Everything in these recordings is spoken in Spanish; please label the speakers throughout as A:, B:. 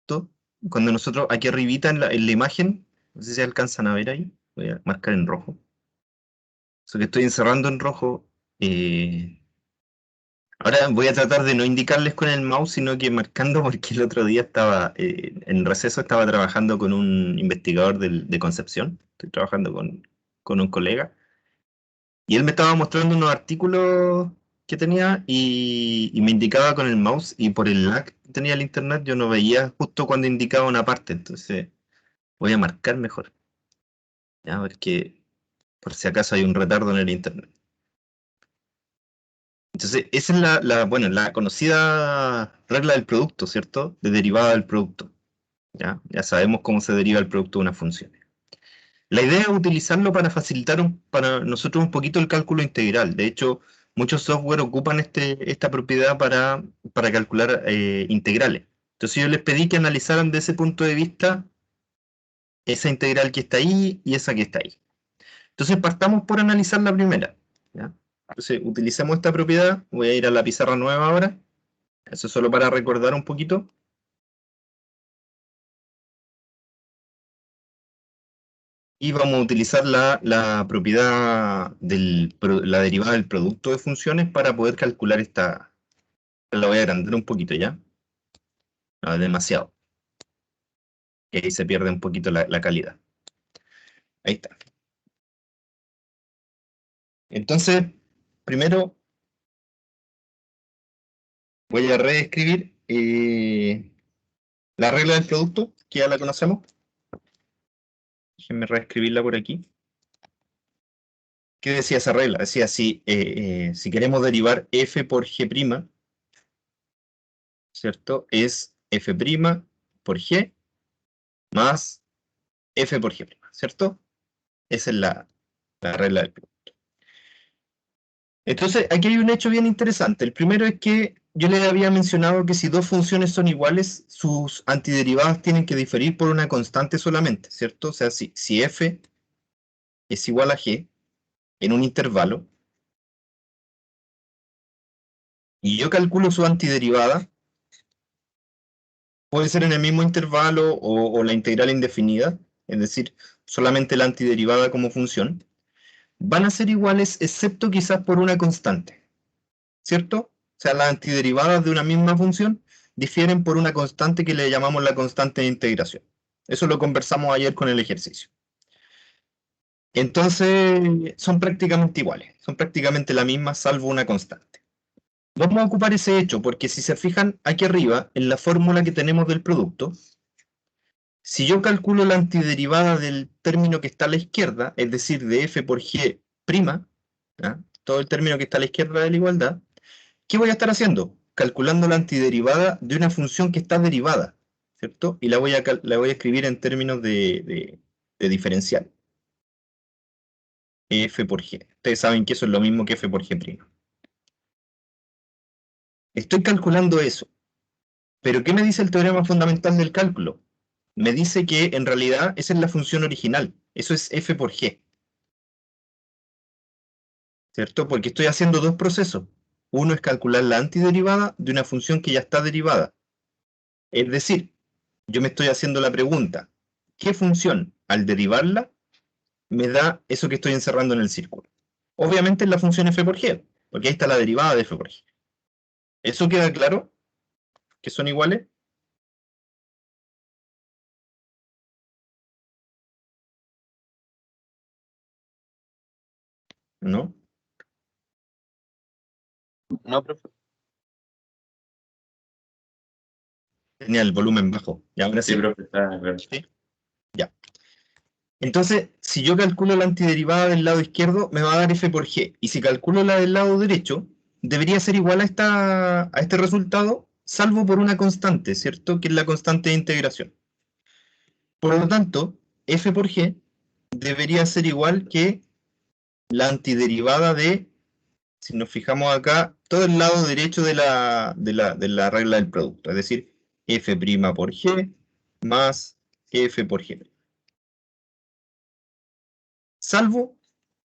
A: producto, cuando nosotros aquí arribita en la imagen, no sé si alcanzan a ver ahí, voy a marcar en rojo. Eso que estoy encerrando en rojo. Ahora voy a tratar de no indicarles con el mouse, sino que marcando, porque el otro día estaba, en receso estaba trabajando con un investigador de Concepción, estoy trabajando con un colega, y él me estaba mostrando unos artículos que tenía y me indicaba con el mouse, y por el lag que tenía el internet yo no veía justo cuando indicaba una parte, entonces voy a marcar mejor, ya, porque por si acaso hay un retardo en el internet. Entonces, esa es bueno, la conocida regla del producto, ¿cierto? De derivada del producto. Ya sabemos cómo se deriva el producto de una función. La idea es utilizarlo para facilitar para nosotros un poquito el cálculo integral. De hecho, muchos software ocupan esta propiedad para calcular integrales. Entonces yo les pedí que analizaran desde ese punto de vista esa integral que está ahí y esa que está ahí. Entonces partamos por analizar la primera, ¿ya? Entonces utilicemos esta propiedad. Voy a ir a la pizarra nueva ahora. Eso es solo para recordar un poquito. Y vamos a utilizar la propiedad la derivada del producto de funciones para poder calcular esta. La voy a agrandar un poquito ya. No, demasiado. Y ahí se pierde un poquito la calidad. Ahí está. Entonces, primero voy a reescribir la regla del producto, que ya la conocemos. Déjenme reescribirla por aquí. ¿Qué decía esa regla? Decía, si queremos derivar f por g', ¿cierto? Es f' por g más f por g', ¿cierto? Esa es la regla del producto. Entonces, aquí hay un hecho bien interesante. El primero es que yo les había mencionado que si dos funciones son iguales, sus antiderivadas tienen que diferir por una constante solamente, ¿cierto? O sea, si f es igual a g en un intervalo, y yo calculo su antiderivada, puede ser en el mismo intervalo o la integral indefinida, es decir, solamente la antiderivada como función, van a ser iguales excepto quizás por una constante, ¿cierto? O sea, las antiderivadas de una misma función difieren por una constante que le llamamos la constante de integración. Eso lo conversamos ayer con el ejercicio. Entonces, son prácticamente iguales, son prácticamente la misma salvo una constante. Vamos a ocupar ese hecho porque si se fijan aquí arriba, en la fórmula que tenemos del producto, si yo calculo la antiderivada del término que está a la izquierda, es decir, de f por g', ¿ya? Todo el término que está a la izquierda de la igualdad, ¿qué voy a estar haciendo? Calculando la antiderivada de una función que está derivada, ¿cierto? Y la voy a escribir en términos de diferencial. F por g. Ustedes saben que eso es lo mismo que f por g'. Estoy calculando eso. Pero ¿qué me dice el teorema fundamental del cálculo? Me dice que en realidad esa es la función original. Eso es f por g, ¿cierto? Porque estoy haciendo dos procesos. Uno es calcular la antiderivada de una función que ya está derivada. Es decir, yo me estoy haciendo la pregunta, ¿qué función al derivarla me da eso que estoy encerrando en el círculo? Obviamente es la función f por g, porque ahí está la derivada de f por g. ¿Eso queda claro? ¿Que son iguales? ¿No?
B: No, profe.
A: Tenía el volumen bajo. ¿Y ahora
B: Sí,
A: sí?
B: profe, está claro.
A: ¿Sí? Ya. Entonces, si yo calculo la antiderivada del lado izquierdo, me va a dar f por g. Y si calculo la del lado derecho, debería ser igual a este resultado, salvo por una constante, ¿cierto? Que es la constante de integración. Por lo tanto, f por g debería ser igual que la antiderivada de, si nos fijamos acá, todo el lado derecho de la regla del producto. Es decir, f' por g más f por g. Salvo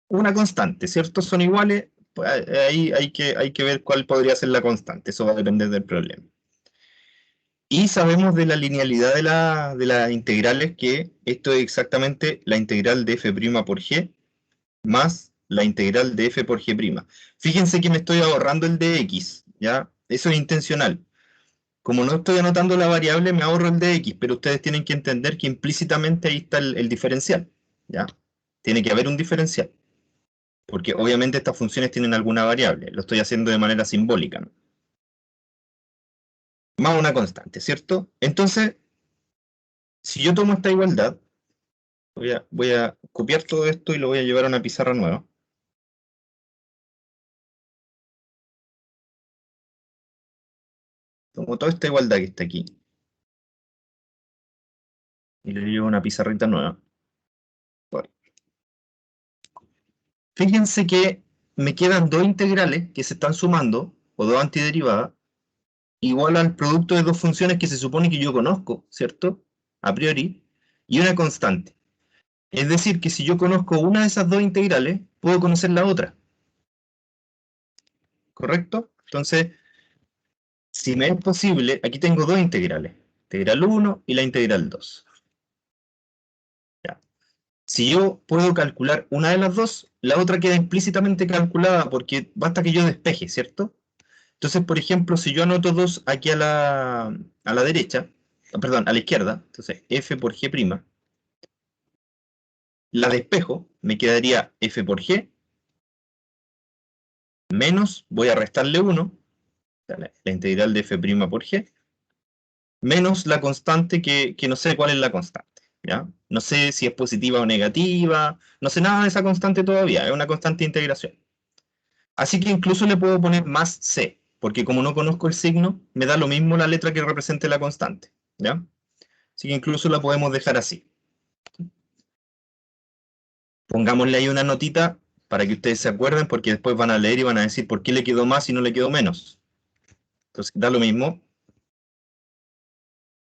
A: una constante, ¿cierto? Son iguales, pues ahí hay que ver cuál podría ser la constante, eso va a depender del problema. Y sabemos de la linealidad de las integrales que esto es exactamente la integral de f' por g más la integral de f por g'. Fíjense que me estoy ahorrando el dx, ¿ya? Eso es intencional. Como no estoy anotando la variable, me ahorro el dx, pero ustedes tienen que entender que implícitamente ahí está el diferencial, ¿ya? Tiene que haber un diferencial, porque obviamente estas funciones tienen alguna variable. Lo estoy haciendo de manera simbólica, ¿no? Más una constante, ¿cierto? Entonces, si yo tomo esta igualdad, voy a copiar todo esto y lo voy a llevar a una pizarra nueva. Tomo toda esta igualdad que está aquí y le llevo a una pizarrita nueva. Bueno, fíjense que me quedan dos integrales que se están sumando, o dos antiderivadas, igual al producto de dos funciones que se supone que yo conozco, ¿cierto? A priori, y una constante. Es decir, que si yo conozco una de esas dos integrales, puedo conocer la otra. ¿Correcto? Entonces, si me es posible, aquí tengo dos integrales, integral 1 y la integral 2. Ya. Si yo puedo calcular una de las dos, la otra queda implícitamente calculada porque basta que yo despeje, ¿cierto? Entonces, por ejemplo, si yo anoto 2 aquí a la derecha, perdón, a la izquierda, entonces f por g', la despejo, me quedaría f por g, menos, voy a restarle 1, la integral de f' por g, menos la constante que no sé cuál es la constante, ¿ya? No sé si es positiva o negativa, no sé nada de esa constante todavía, es una constante de integración. Así que incluso le puedo poner más c, porque como no conozco el signo, me da lo mismo la letra que represente la constante, ¿ya? Así que incluso la podemos dejar así. Pongámosle ahí una notita para que ustedes se acuerden, porque después van a leer y van a decir por qué le quedó más y no le quedó menos. Entonces da lo mismo.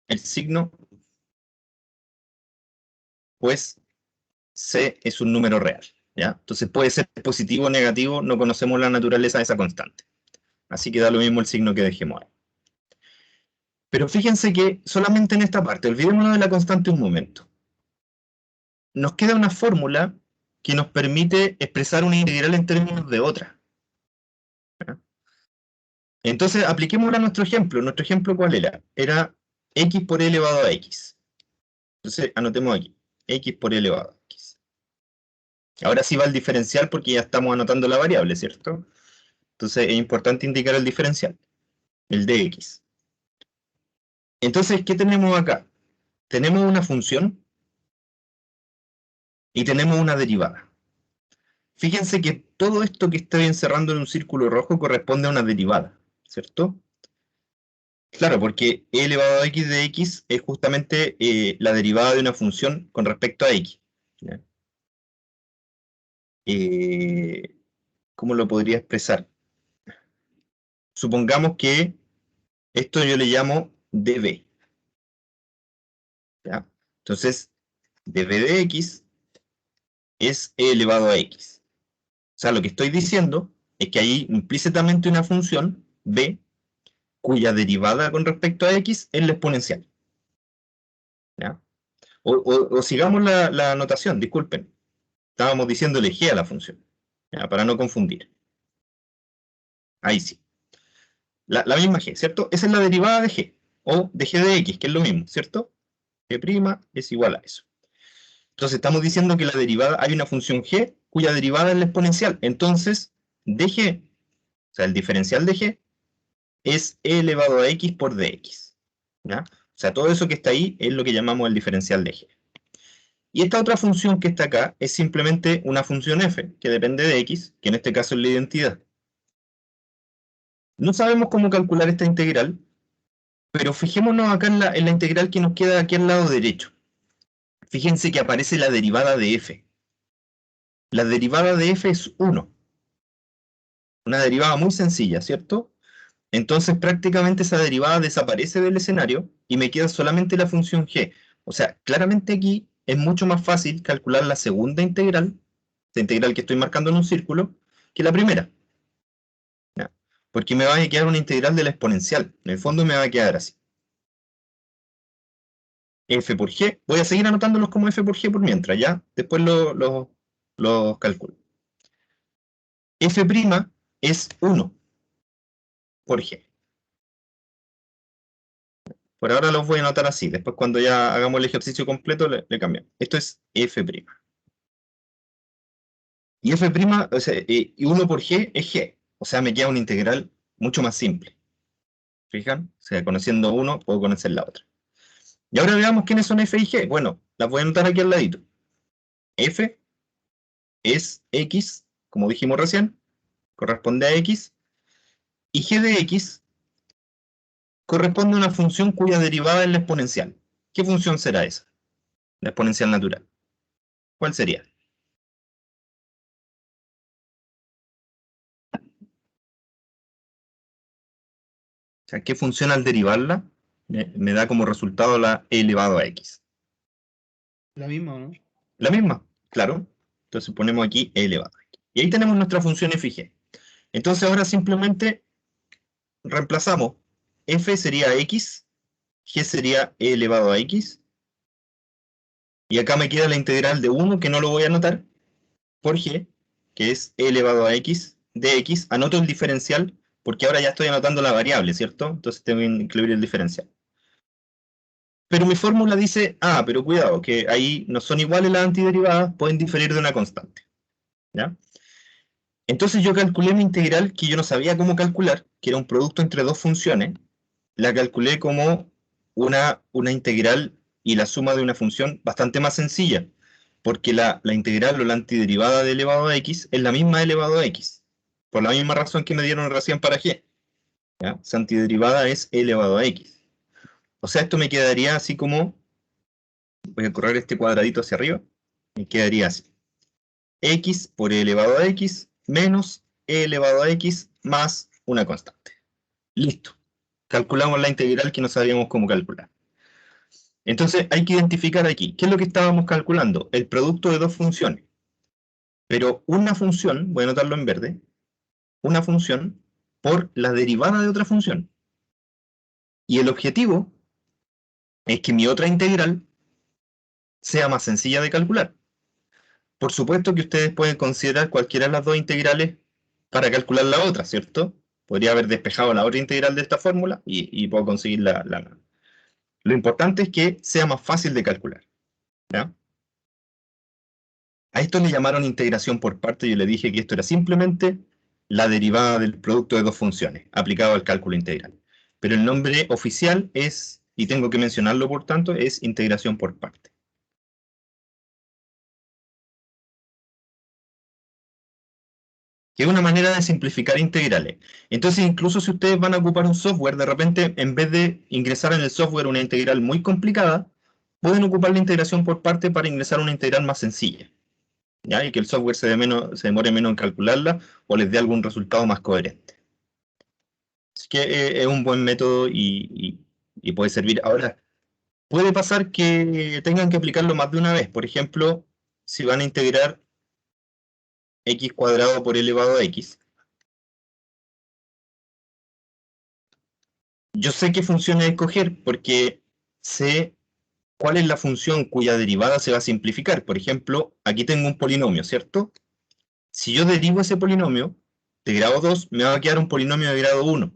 A: El signo, pues c es un número real, ¿ya? Entonces puede ser positivo o negativo, no conocemos la naturaleza de esa constante. Así que da lo mismo el signo que dejemos ahí. Pero fíjense que solamente en esta parte, olvidémonos de la constante un momento. Nos queda una fórmula que nos permite expresar una integral en términos de otra, ¿ya? Entonces apliquémosla a nuestro ejemplo. ¿Nuestro ejemplo cuál era? Era x por e elevado a x. Entonces anotemos aquí, x por e elevado a x. Ahora sí va el diferencial porque ya estamos anotando la variable, ¿cierto? Entonces es importante indicar el diferencial, el dx. Entonces, ¿qué tenemos acá? Tenemos una función y tenemos una derivada. Fíjense que todo esto que estoy encerrando en un círculo rojo corresponde a una derivada, ¿cierto? Claro, porque e elevado a x de x es justamente la derivada de una función con respecto a x, ¿ya? Eh, ¿Cómo lo podría expresar? Supongamos que esto yo le llamo db, ¿ya? Entonces, db de x es e elevado a x. O sea, lo que estoy diciendo es que hay implícitamente una función b cuya derivada con respecto a x es la exponencial, ¿ya? O sigamos la notación, disculpen. Estábamos diciéndole g a la función, ¿ya? Para no confundir. Ahí sí. La misma g, ¿cierto? Esa es la derivada de g, o de g de x, que es lo mismo, ¿cierto? G' es igual a eso. Entonces estamos diciendo que la derivada, hay una función g cuya derivada es la exponencial. Entonces, dg, o sea, el diferencial de g, es e elevado a x por dx, ¿ya? O sea, todo eso que está ahí es lo que llamamos el diferencial de g. Y esta otra función que está acá es simplemente una función f, que depende de x, que en este caso es la identidad. No sabemos cómo calcular esta integral, pero fijémonos acá en la integral que nos queda aquí al lado derecho. Fíjense que aparece la derivada de f. La derivada de f es 1. Una derivada muy sencilla, ¿cierto? Entonces prácticamente esa derivada desaparece del escenario y me queda solamente la función g. O sea, claramente aquí es mucho más fácil calcular la segunda integral, la integral que estoy marcando en un círculo, que la primera, ¿ya? Porque me va a quedar una integral de la exponencial. En el fondo me va a quedar así. f por g. Voy a seguir anotándolos como f por g por mientras, ¿ya? Después los calculo. F' es 1 por g. Por ahora los voy a anotar así. Después cuando ya hagamos el ejercicio completo le cambiamos. Esto es f'. Y f', o sea, y 1 por g es g. O sea, me queda una integral mucho más simple. ¿Fijan? O sea, conociendo uno, puedo conocer la otra. Y ahora veamos quiénes son f y g. Bueno, las voy a anotar aquí al ladito. F es x, como dijimos recién, corresponde a x. Y g de x corresponde a una función cuya derivada es la exponencial. ¿Qué función será esa? La exponencial natural. ¿Cuál sería? O sea, ¿qué función al derivarla me da como resultado la e elevado a x?
C: La misma, ¿no?
A: La misma, claro. Entonces ponemos aquí e elevado a x. Y ahí tenemos nuestra función f y g. Entonces ahora simplemente reemplazamos. F sería x, g sería e elevado a x. Y acá me queda la integral de 1, que no lo voy a anotar, por g, que es e elevado a x de x. Anoto el diferencial, porque ahora ya estoy anotando la variable, ¿cierto? Entonces tengo que incluir el diferencial. Pero mi fórmula dice, pero cuidado, que ahí no son iguales las antiderivadas, pueden diferir de una constante. ¿Ya? Entonces yo calculé mi integral que yo no sabía cómo calcular, que era un producto entre dos funciones. La calculé como una integral y la suma de una función bastante más sencilla, porque la integral o la antiderivada de elevado a x es la misma de elevado a x, por la misma razón que me dieron recién para g. ¿Ya? Esa antiderivada es elevado a x. O sea, esto me quedaría así como, voy a correr este cuadradito hacia arriba, me quedaría así. X por e elevado a x menos e elevado a x más una constante. Listo. Calculamos la integral que no sabíamos cómo calcular. Entonces hay que identificar aquí, ¿qué es lo que estábamos calculando? El producto de dos funciones. Pero una función, voy a anotarlo en verde, una función por la derivada de otra función. Y el objetivo es que mi otra integral sea más sencilla de calcular. Por supuesto que ustedes pueden considerar cualquiera de las dos integrales para calcular la otra, ¿cierto? Podría haber despejado la otra integral de esta fórmula y puedo conseguir la. Lo importante es que sea más fácil de calcular. ¿Ya? A esto le llamaron integración por partes. Yo le dije que esto era simplemente la derivada del producto de dos funciones, aplicado al cálculo integral. Pero el nombre oficial es, y tengo que mencionarlo por tanto, es integración por partes. Que es una manera de simplificar integrales. Entonces, incluso si ustedes van a ocupar un software, de repente, en vez de ingresar en el software una integral muy complicada, pueden ocupar la integración por parte para ingresar una integral más sencilla, ¿ya? Y que el software se demore menos en calcularla o les dé algún resultado más coherente. Así que es un buen método y puede servir. Ahora, puede pasar que tengan que aplicarlo más de una vez. Por ejemplo, si van a integrar x cuadrado por elevado a x, yo sé qué funciones escoger porque sé cuál es la función cuya derivada se va a simplificar. Por ejemplo, aquí tengo un polinomio, ¿cierto? Si yo derivo ese polinomio de grado 2, me va a quedar un polinomio de grado 1,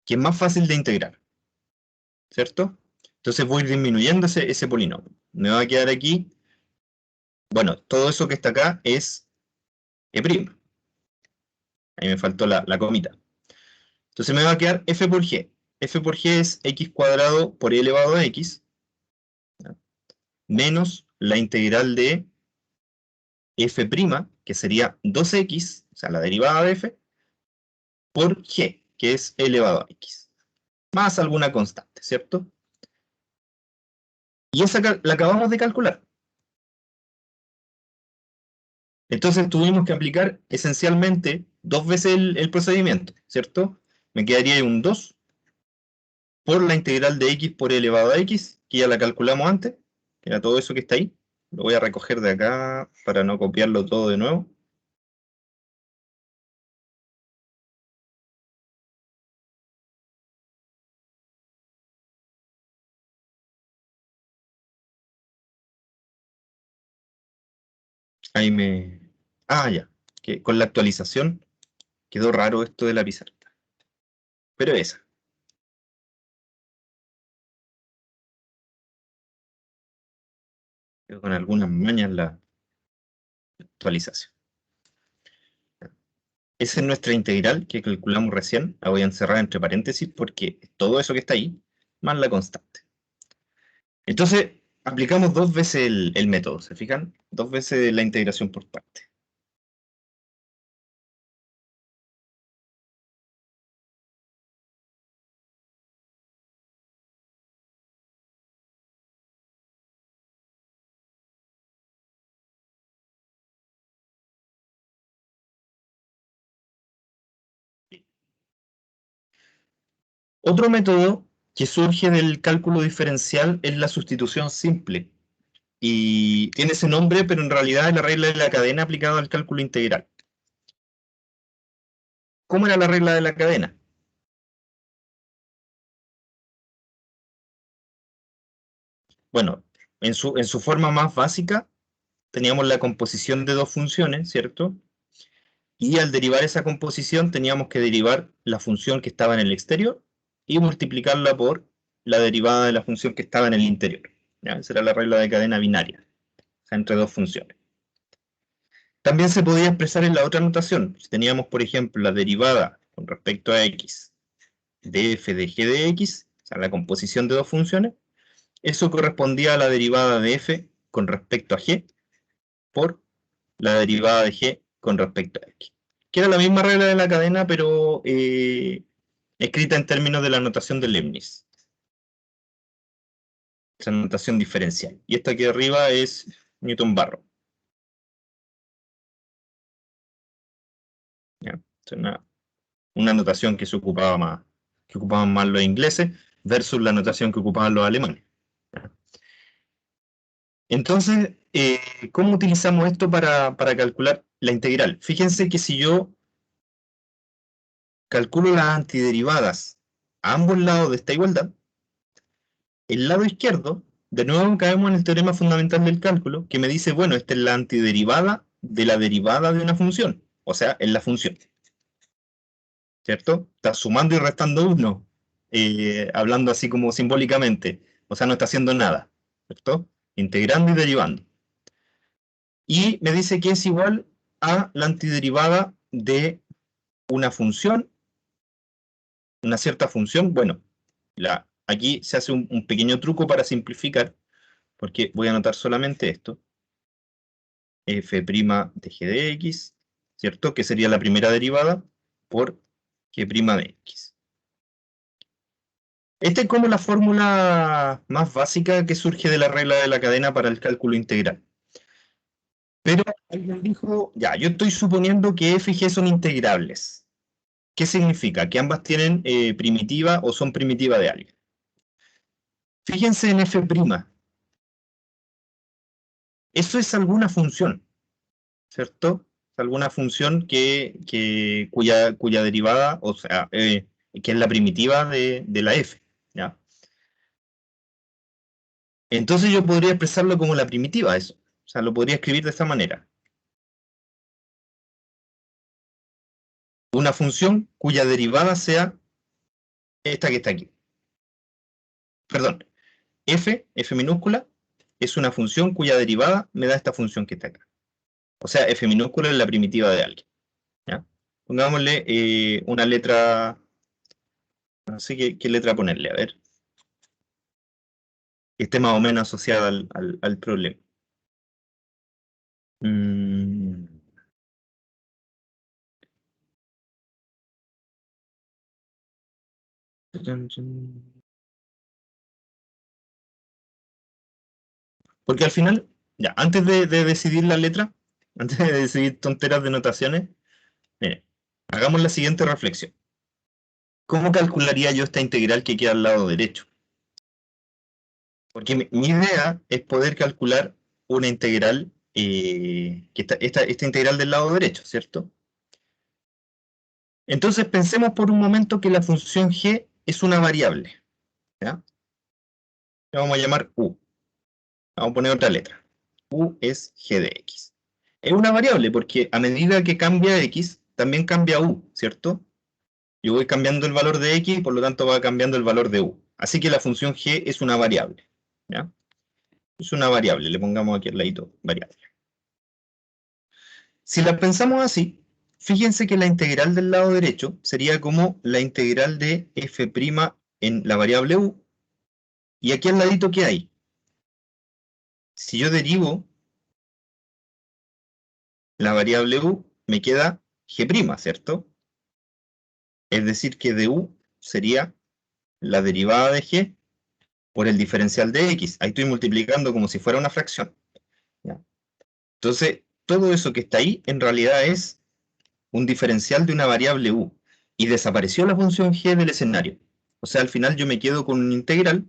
A: que es más fácil de integrar, ¿cierto? Entonces voy disminuyendo ese polinomio. Me va a quedar aquí, bueno, todo eso que está acá es e'. Ahí me faltó la comita. Entonces me va a quedar f por g. F por g es x cuadrado por e elevado a x, ¿ya? Menos la integral de f', que sería 2x, o sea, la derivada de f, por g, que es e elevado a x, más alguna constante, ¿cierto? Y esa la acabamos de calcular. Entonces tuvimos que aplicar esencialmente dos veces el procedimiento, ¿cierto? Me quedaría un 2 por la integral de x por e elevado a x, que ya la calculamos antes, que era todo eso que está ahí. Lo voy a recoger de acá para no copiarlo todo de nuevo. Ahí me... Ah, ya. Que con la actualización quedó raro esto de la pizarra. Pero esa. Quedó con algunas mañas la actualización. Esa es nuestra integral que calculamos recién. La voy a encerrar entre paréntesis porque todo eso que está ahí, más la constante. Entonces, aplicamos dos veces el método, ¿se fijan? Dos veces la integración por parte. Otro método que surge del cálculo diferencial es la sustitución simple. Y tiene ese nombre, pero en realidad es la regla de la cadena aplicada al cálculo integral. ¿Cómo era la regla de la cadena? Bueno, en su forma más básica, teníamos la composición de dos funciones, ¿cierto? Y al derivar esa composición teníamos que derivar la función que estaba en el exterior y multiplicarla por la derivada de la función que estaba en el interior. ¿Ya? Esa era la regla de cadena binaria, o sea, entre dos funciones. También se podía expresar en la otra notación. Si teníamos, por ejemplo, la derivada con respecto a x de f de g de x, o sea, la composición de dos funciones, eso correspondía a la derivada de f con respecto a g por la derivada de g con respecto a x. Que era la misma regla de la cadena, pero escrita en términos de la notación de Leibniz. Esa notación diferencial. Y esta aquí arriba es Newton-Barrow. ¿Ya? Es una notación que que ocupaban más los ingleses versus la notación que ocupaban los alemanes. ¿Ya? Entonces, ¿cómo utilizamos esto para calcular la integral? Fíjense que si yo calculo las antiderivadas a ambos lados de esta igualdad, el lado izquierdo, de nuevo caemos en el teorema fundamental del cálculo, que me dice, bueno, esta es la antiderivada de la derivada de una función, o sea, es la función, ¿cierto? Está sumando y restando uno, hablando así como simbólicamente, o sea, no está haciendo nada, ¿cierto? Integrando y derivando. Y me dice que es igual a la antiderivada de una función, una cierta función. Bueno, aquí se hace un pequeño truco para simplificar, porque voy a anotar solamente esto. F' de g de x, ¿cierto? Que sería la primera derivada por g' de x. Esta es como la fórmula más básica que surge de la regla de la cadena para el cálculo integral. Pero alguien dijo, ya, yo estoy suponiendo que f y g son integrables. ¿Qué significa? Que ambas tienen primitiva o son primitiva de alguien. Fíjense en f'. Eso es alguna función, ¿cierto? Alguna función cuya derivada, o sea, que es la primitiva de la f, ¿ya? Entonces yo podría expresarlo como la primitiva, eso. O sea, lo podría escribir de esta manera. Una función cuya derivada sea esta que está aquí. Perdón, f minúscula, es una función cuya derivada me da esta función que está acá. O sea, f minúscula es la primitiva de alguien, ¿ya? Pongámosle una letra, no sé qué letra ponerle, a ver. Que esté más o menos asociada al problema. Mm. Porque al final, ya, antes de decidir la letra, antes de decidir tonteras de notaciones, miren, hagamos la siguiente reflexión. ¿Cómo calcularía yo esta integral que queda al lado derecho? Porque mi idea es poder calcular una integral, esta integral del lado derecho, ¿cierto? Entonces pensemos por un momento que la función g es una variable, ¿ya? La vamos a llamar u. Vamos a poner otra letra. U es g de x. Es una variable porque a medida que cambia x, también cambia u, ¿cierto? Yo voy cambiando el valor de x, por lo tanto va cambiando el valor de u. Así que la función g es una variable, ¿ya? Es una variable, le pongamos aquí al ladito variable. Si la pensamos así, fíjense que la integral del lado derecho sería como la integral de f' en la variable u, y aquí al ladito, ¿qué hay? Si yo derivo la variable u, me queda g', ¿cierto? Es decir, que de u sería la derivada de g por el diferencial de x. Ahí estoy multiplicando como si fuera una fracción, ¿ya? Entonces, todo eso que está ahí en realidad es un diferencial de una variable u. Y desapareció la función g del escenario. O sea, al final yo me quedo con una integral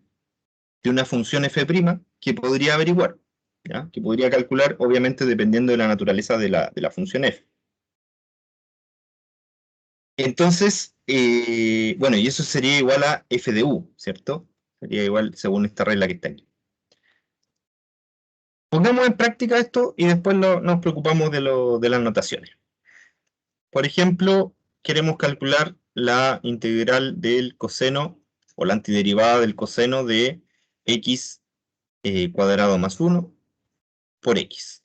A: de una función f' que podría averiguar, ¿ya? Que podría calcular, obviamente, dependiendo de la naturaleza de la función f. Entonces, bueno, y eso sería igual a f de u, ¿cierto? Sería igual según esta regla que está aquí. Pongamos en práctica esto y después nos preocupamos de las notaciones. Por ejemplo, queremos calcular la integral del coseno o la antiderivada del coseno de x cuadrado más 1 por x.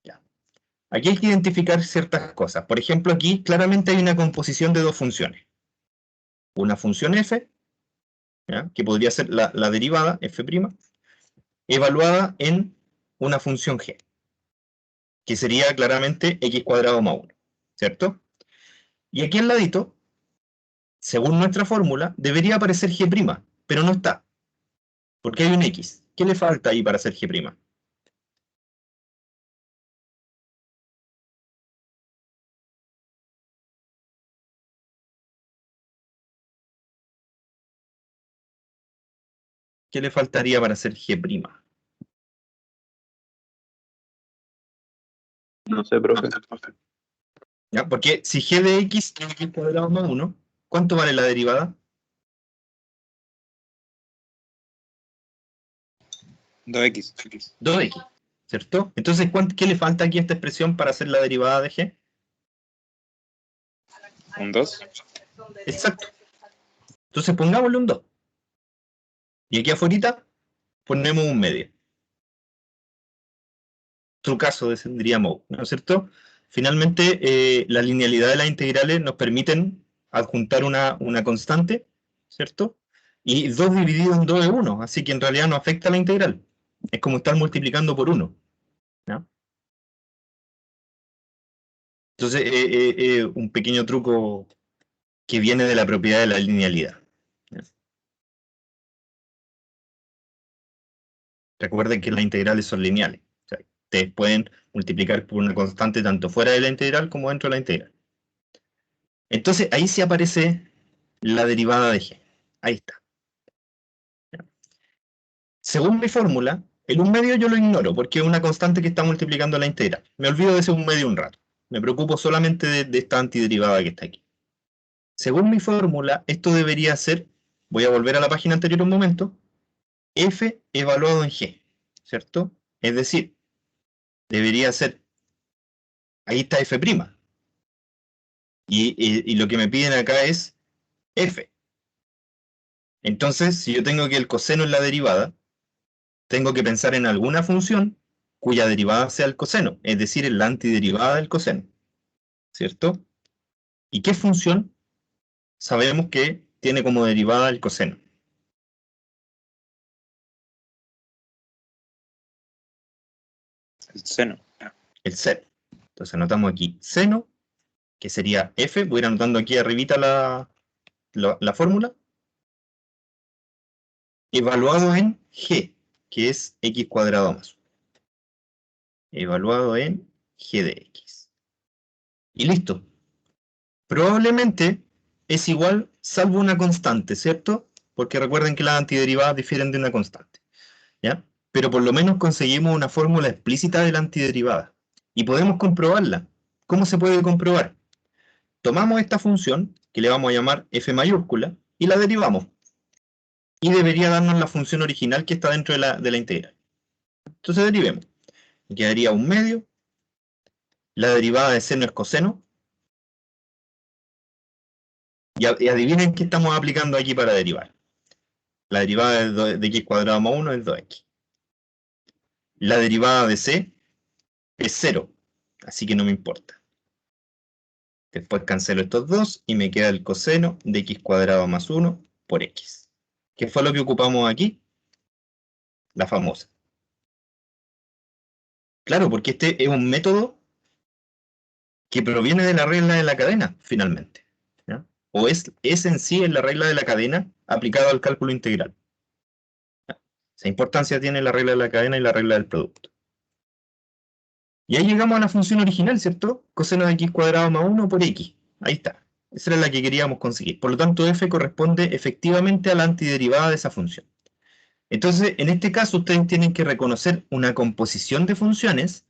A: Ya. Aquí hay que identificar ciertas cosas. Por ejemplo, aquí claramente hay una composición de dos funciones. Una función f, ¿ya? Que podría ser la derivada, f', evaluada en una función g, que sería claramente x cuadrado más 1, ¿cierto? Y aquí al ladito, según nuestra fórmula, debería aparecer g', pero no está, porque hay un x. ¿Qué le falta ahí para hacer g'? ¿Qué le faltaría para hacer g'?
B: No sé, profe.
A: ¿Ya? Porque si g de x es x cuadrado más 1, ¿cuánto vale la derivada?
B: 2x.
A: 2x, ¿cierto? Entonces, ¿qué le falta aquí a esta expresión para hacer la derivada de g?
B: Un 2.
A: Exacto. Entonces pongámosle un 2. Y aquí afuera ponemos un medio. Trucazo descendríamos, ¿no es cierto? Finalmente, la linealidad de las integrales nos permiten adjuntar una constante, ¿cierto? Y 2 dividido en 2 es 1, así que en realidad no afecta a la integral. Es como estar multiplicando por 1, ¿no? Entonces, un pequeño truco que viene de la propiedad de la linealidad, ¿no? Recuerden que las integrales son lineales. O sea, ustedes pueden multiplicar por una constante tanto fuera de la integral como dentro de la integral. Entonces, ahí sí aparece la derivada de g. Ahí está. Según mi fórmula, el 1/2 yo lo ignoro porque es una constante que está multiplicando la integral. Me olvido de ese 1/2 un rato. Me preocupo solamente de esta antiderivada que está aquí. Según mi fórmula, esto debería ser, voy a volver a la página anterior un momento, f evaluado en g, ¿cierto? Es decir, debería ser, ahí está f'. Y lo que me piden acá es f. Entonces, si yo tengo que el coseno es la derivada, tengo que pensar en alguna función cuya derivada sea el coseno, es decir, en la antiderivada del coseno, ¿cierto? ¿Y qué función sabemos que tiene como derivada el coseno?
B: El seno.
A: El seno. Entonces anotamos aquí seno, que sería f, voy a ir anotando aquí arribita la fórmula, evaluado en g, que es x cuadrado más 1. Evaluado en g de x. Y listo. Probablemente es igual salvo una constante, ¿cierto? Porque recuerden que las antiderivadas difieren de una constante, ¿ya? Pero por lo menos conseguimos una fórmula explícita de la antiderivada. Y podemos comprobarla. ¿Cómo se puede comprobar? Tomamos esta función, que le vamos a llamar f mayúscula, y la derivamos. Y debería darnos la función original que está dentro de la integral. Entonces derivemos. Me quedaría 1/2. La derivada de seno es coseno. Y adivinen qué estamos aplicando aquí para derivar. La derivada de x cuadrado más 1 es 2x. La derivada de c es 0, así que no me importa. Después cancelo estos dos y me queda el coseno de x cuadrado más 1 por x. ¿Qué fue lo que ocupamos aquí? La famosa. Claro, porque este es un método que proviene de la regla de la cadena, finalmente. ¿Ya? O es en sí en la regla de la cadena aplicado al cálculo integral. ¿Ya? Esa importancia tiene la regla de la cadena y la regla del producto. Y ahí llegamos a la función original, ¿cierto? Coseno de x cuadrado más 1 por x. Ahí está. Esa era la que queríamos conseguir. Por lo tanto, f corresponde efectivamente a la antiderivada de esa función. Entonces, en este caso, ustedes tienen que reconocer una composición de funciones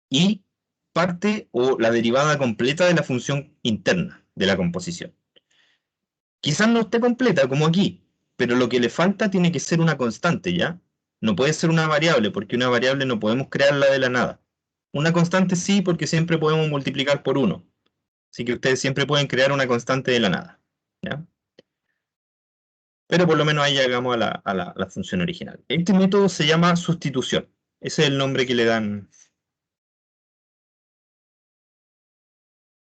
A: y parte o la derivada completa de la función interna de la composición. Quizás no esté completa, como aquí, pero lo que le falta tiene que ser una constante, ¿ya? No puede ser una variable, porque una variable no podemos crearla de la nada. Una constante sí, porque siempre podemos multiplicar por 1. Así que ustedes siempre pueden crear una constante de la nada, ¿ya? Pero por lo menos ahí llegamos a la función original. Este método se llama sustitución. Ese es el nombre que le dan.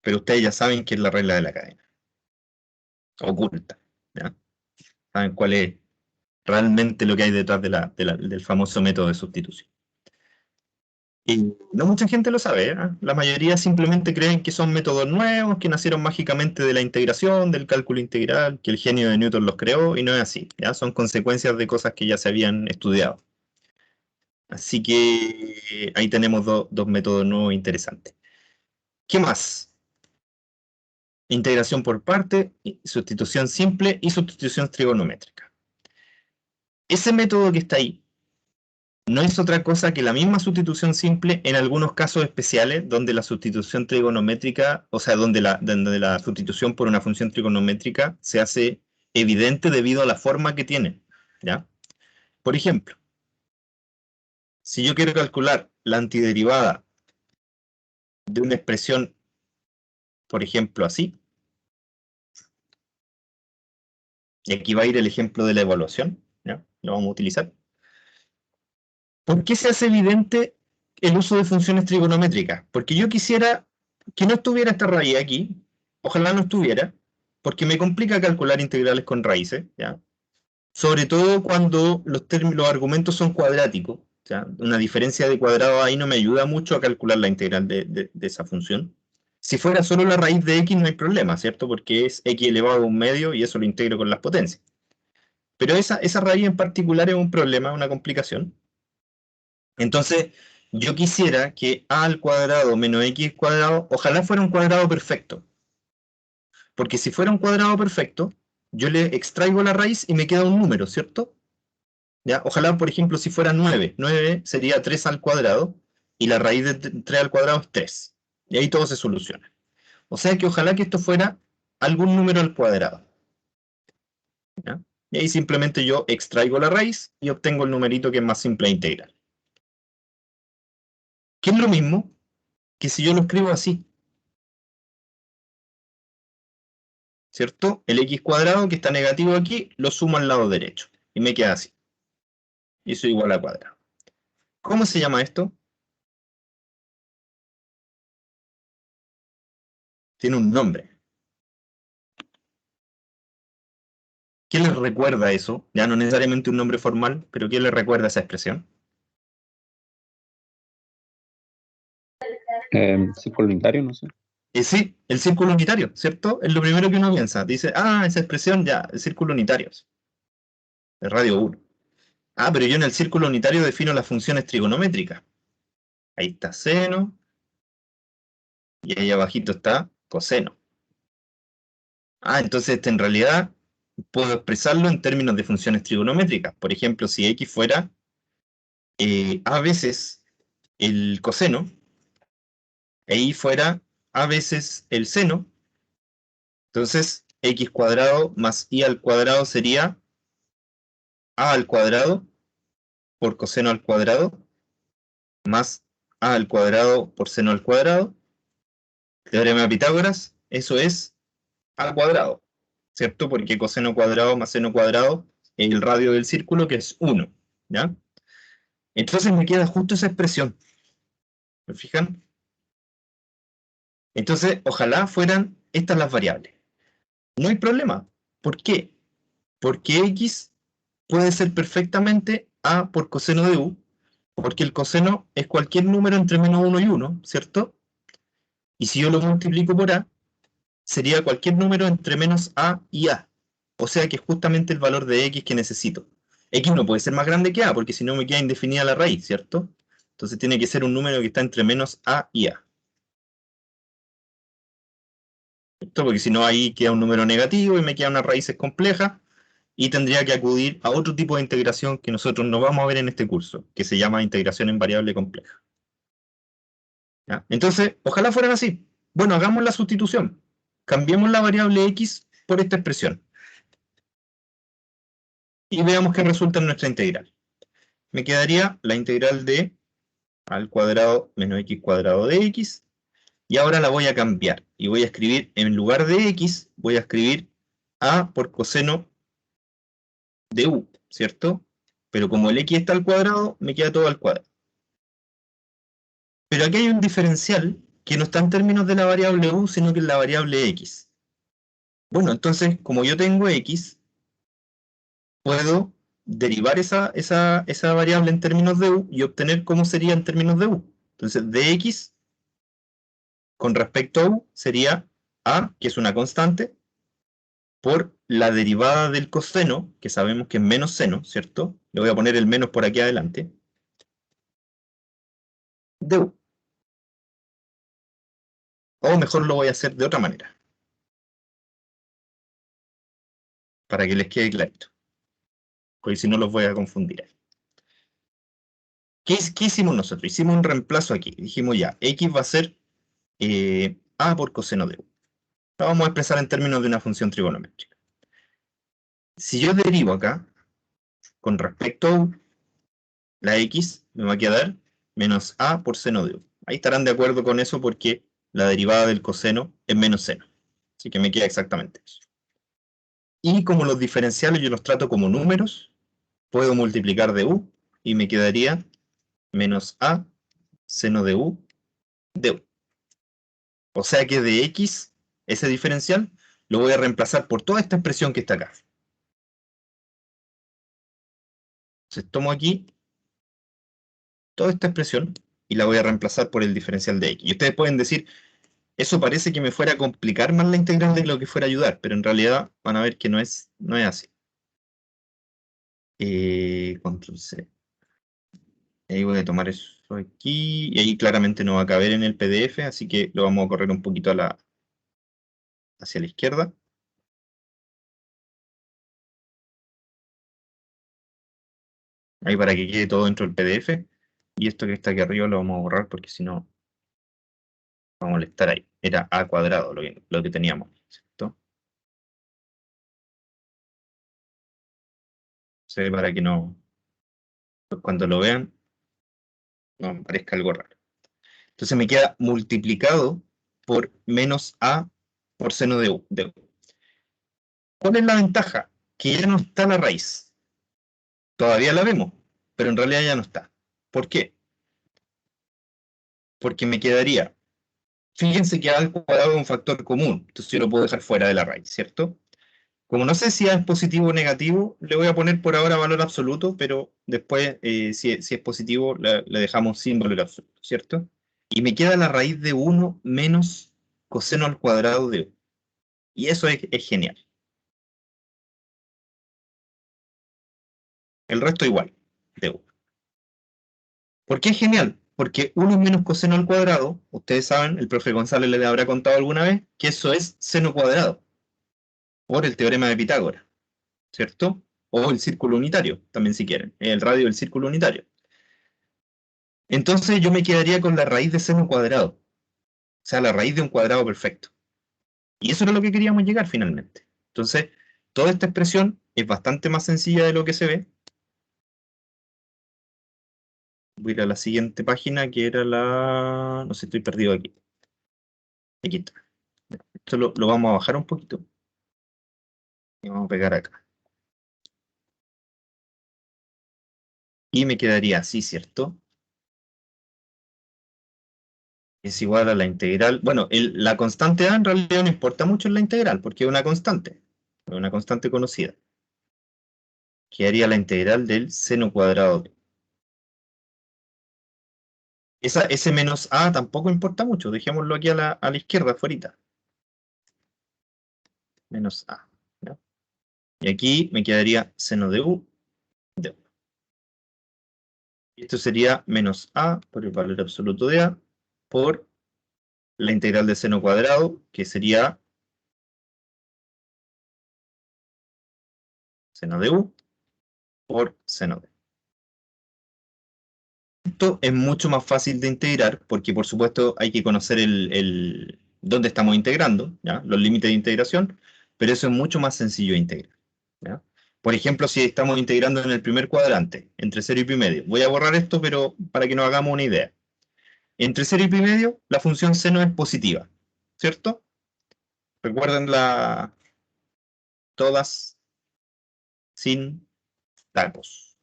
A: Pero ustedes ya saben que es la regla de la cadena. Oculta, ¿ya? Saben cuál es realmente lo que hay detrás del famoso método de sustitución. Y no mucha gente lo sabe, ¿eh? La mayoría simplemente creen que son métodos nuevos, que nacieron mágicamente de la integración, del cálculo integral, que el genio de Newton los creó, y no es así, ¿ya? Son consecuencias de cosas que ya se habían estudiado. Así que ahí tenemos dos métodos nuevos interesantes. ¿Qué más? Integración por parte, sustitución simple y sustitución trigonométrica. Ese método que está ahí no es otra cosa que la misma sustitución simple en algunos casos especiales donde la sustitución trigonométrica, o sea, donde la sustitución por una función trigonométrica se hace evidente debido a la forma que tiene, ¿ya? Por ejemplo, si yo quiero calcular la antiderivada de una expresión, por ejemplo, así, y aquí va a ir el ejemplo de la evaluación, ¿ya? Lo vamos a utilizar. ¿Por qué se hace evidente el uso de funciones trigonométricas? Porque yo quisiera que no estuviera esta raíz aquí, ojalá no estuviera, porque me complica calcular integrales con raíces, ¿ya? Sobre todo cuando los argumentos son cuadráticos, ¿ya? Una diferencia de cuadrado ahí no me ayuda mucho a calcular la integral de esa función. Si fuera solo la raíz de x no hay problema, ¿cierto? Porque es x elevado a 1/2 y eso lo integro con las potencias. Pero esa raíz en particular es un problema, una complicación. Entonces, yo quisiera que a al cuadrado menos x cuadrado, ojalá fuera un cuadrado perfecto. Porque si fuera un cuadrado perfecto, yo le extraigo la raíz y me queda un número, ¿cierto? ¿Ya? Ojalá, por ejemplo, si fuera 9. 9 sería 3 al cuadrado y la raíz de 3 al cuadrado es 3. Y ahí todo se soluciona. O sea que ojalá que esto fuera algún número al cuadrado. ¿Ya? Y ahí simplemente yo extraigo la raíz y obtengo el numerito que es más simple e integral. Que es lo mismo que si yo lo escribo así. ¿Cierto? El x cuadrado que está negativo aquí, lo sumo al lado derecho. Y me queda así. Y eso es igual a cuadrado. ¿Cómo se llama esto? Tiene un nombre. ¿Qué les recuerda eso? Ya no necesariamente un nombre formal, pero ¿qué les recuerda esa expresión?
B: Círculo unitario, no sé.
A: Sí, el círculo unitario, ¿cierto? Es lo primero que uno piensa. Dice, esa expresión ya, el círculo unitario. El radio 1. Pero yo en el círculo unitario defino las funciones trigonométricas. Ahí está seno. Y ahí abajito está coseno. Entonces en realidad puedo expresarlo en términos de funciones trigonométricas. Por ejemplo, si x fuera a veces el coseno, e y fuera a veces el seno, entonces x cuadrado más y al cuadrado sería a al cuadrado por coseno al cuadrado más a al cuadrado por seno al cuadrado. Teorema de Pitágoras, eso es a cuadrado, ¿cierto? Porque coseno cuadrado más seno cuadrado es el radio del círculo, que es 1, ¿ya? Entonces me queda justo esa expresión. ¿Me fijan? Entonces, ojalá fueran estas las variables. No hay problema. ¿Por qué? Porque x puede ser perfectamente a por coseno de u, porque el coseno es cualquier número entre menos 1 y 1, ¿cierto? Y si yo lo multiplico por a, sería cualquier número entre menos a y a. O sea que es justamente el valor de x que necesito. X no puede ser más grande que a, porque si no me queda indefinida la raíz, ¿cierto? Entonces tiene que ser un número que está entre menos a y a. ¿Cierto? Porque si no ahí queda un número negativo y me quedan unas raíces complejas y tendría que acudir a otro tipo de integración que nosotros no vamos a ver en este curso, que se llama integración en variable compleja. ¿Ya? Entonces, ojalá fueran así. Bueno, hagamos la sustitución. Cambiemos la variable x por esta expresión. Y veamos qué resulta en nuestra integral. Me quedaría la integral de al cuadrado menos x cuadrado de x. Y ahora la voy a cambiar. Y voy a escribir, en lugar de x, voy a escribir a por coseno de u, ¿cierto? Pero como el x está al cuadrado, me queda todo al cuadrado. Pero aquí hay un diferencial que no está en términos de la variable u, sino que en la variable x. Bueno, entonces, como yo tengo x, puedo derivar esa variable en términos de u y obtener cómo sería en términos de u. Entonces, dx con respecto a u sería a, que es una constante, por la derivada del coseno, que sabemos que es menos seno, ¿cierto? Le voy a poner el menos por aquí adelante, de u. O mejor lo voy a hacer de otra manera, para que les quede clarito, porque si no los voy a confundir ahí. ¿Qué hicimos nosotros? Hicimos un reemplazo aquí. Dijimos ya, x va a ser a por coseno de u. Lo vamos a expresar en términos de una función trigonométrica. Si yo derivo acá, con respecto a u, la x me va a quedar menos a por seno de u. Ahí estarán de acuerdo con eso porque la derivada del coseno es menos seno. Así que me queda exactamente eso. Y como los diferenciales yo los trato como números, puedo multiplicar de u y me quedaría menos a seno de u de u. O sea que de x, ese diferencial, lo voy a reemplazar por toda esta expresión que está acá. Entonces tomo aquí toda esta expresión y la voy a reemplazar por el diferencial de x. Y ustedes pueden decir, eso parece que me fuera a complicar más la integral de lo que fuera a ayudar, pero en realidad van a ver que no es así. Control C. Ahí voy a tomar eso aquí, y ahí claramente no va a caber en el PDF, así que lo vamos a correr un poquito hacia la izquierda. Ahí para que quede todo dentro del PDF. Y esto que está aquí arriba lo vamos a borrar porque si no va a molestar ahí. Era a cuadrado lo que teníamos, ¿cierto? Para que no, cuando lo vean, no parezca algo raro. Entonces me queda multiplicado por menos a por seno de u. ¿Cuál es la ventaja? Que ya no está la raíz. Todavía la vemos, pero en realidad ya no está. ¿Por qué? Porque me quedaría, fíjense que a al cuadrado es un factor común, entonces yo lo puedo dejar fuera de la raíz, ¿cierto? Como no sé si A es positivo o negativo, le voy a poner por ahora valor absoluto, pero después, si es positivo, le dejamos sin valor absoluto, ¿cierto? Y me queda la raíz de 1 menos coseno al cuadrado de u. Y eso es genial. El resto igual, de u. ¿Por qué es genial? Porque 1 menos coseno al cuadrado, ustedes saben, el profe González les habrá contado alguna vez, que eso es seno cuadrado, por el teorema de Pitágoras, ¿cierto? O el círculo unitario, también si quieren, el radio del círculo unitario. Entonces yo me quedaría con la raíz de seno cuadrado, o sea, la raíz de un cuadrado perfecto. Y eso era lo que queríamos llegar finalmente. Entonces, toda esta expresión es bastante más sencilla de lo que se ve. Voy a ir a la siguiente página, que era la... No sé, estoy perdido aquí. Aquí está. Esto lo vamos a bajar un poquito. Y vamos a pegar acá. Y me quedaría así, ¿cierto? Es igual a la integral. Bueno, la constante A en realidad no importa mucho en la integral, porque es una constante conocida. Quedaría la integral del seno cuadrado de. Ese menos A tampoco importa mucho, dejémoslo aquí a la izquierda, afuera. Menos A. ¿Ya? Y aquí me quedaría seno de U de 1. Y esto sería menos A por el valor absoluto de A por la integral de seno cuadrado, que sería seno de U por seno de. Esto es mucho más fácil de integrar porque, por supuesto, hay que conocer dónde estamos integrando, ¿ya? Los límites de integración, pero eso es mucho más sencillo de integrar, ¿ya? Por ejemplo, si estamos integrando en el primer cuadrante, entre 0 y pi medio, voy a borrar esto, pero para que nos hagamos una idea. Entre 0 y pi medio, la función seno es positiva, ¿cierto? Recuerden todas sin tacos.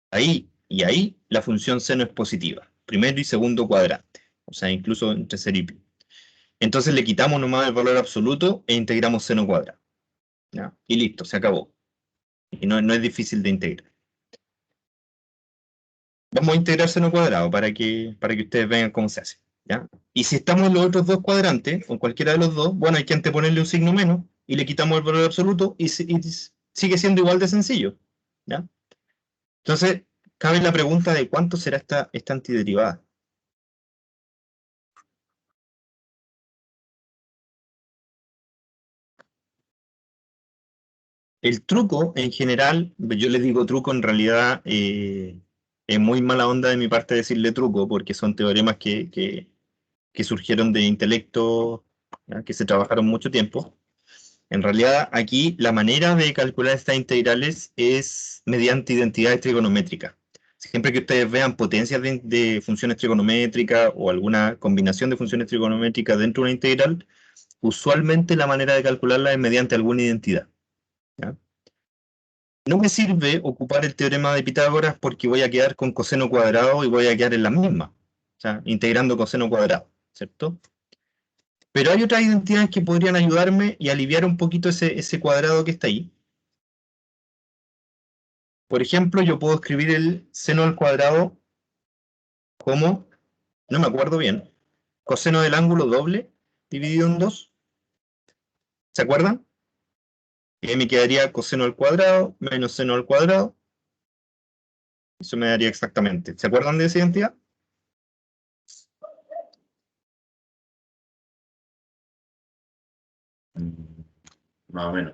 A: Ahí y ahí la función seno es positiva, primero y segundo cuadrante, o sea, incluso entre 0 y pi. Entonces le quitamos nomás el valor absoluto e integramos seno cuadrado, ¿ya? Y listo, se acabó. Y no es difícil de integrar. Vamos a integrar seno cuadrado para que ustedes vean cómo se hace, ¿ya? Y si estamos en los otros dos cuadrantes, o en cualquiera de los dos, bueno, hay que anteponerle un signo menos y le quitamos el valor absoluto y sigue siendo igual de sencillo, ¿ya? Entonces, cabe la pregunta de cuánto será esta antiderivada. El truco, en general, yo les digo truco, en realidad es muy mala onda de mi parte decirle truco, porque son teoremas que surgieron de intelecto, ¿ya? Que se trabajaron mucho tiempo. En realidad, aquí la manera de calcular estas integrales es mediante identidades trigonométricas. Siempre que ustedes vean potencias de funciones trigonométricas o alguna combinación de funciones trigonométricas dentro de una integral, usualmente la manera de calcularla es mediante alguna identidad, ¿ya? No me sirve ocupar el teorema de Pitágoras porque voy a quedar con coseno cuadrado y voy a quedar en la misma, o sea, integrando coseno cuadrado, ¿cierto? Pero hay otras identidades que podrían ayudarme y aliviar un poquito ese cuadrado que está ahí. Por ejemplo, yo puedo escribir el seno al cuadrado como, no me acuerdo bien, coseno del ángulo doble dividido en 2. ¿Se acuerdan? Y me quedaría coseno al cuadrado menos seno al cuadrado. Eso me daría exactamente. ¿Se acuerdan de esa identidad?
B: Más o menos.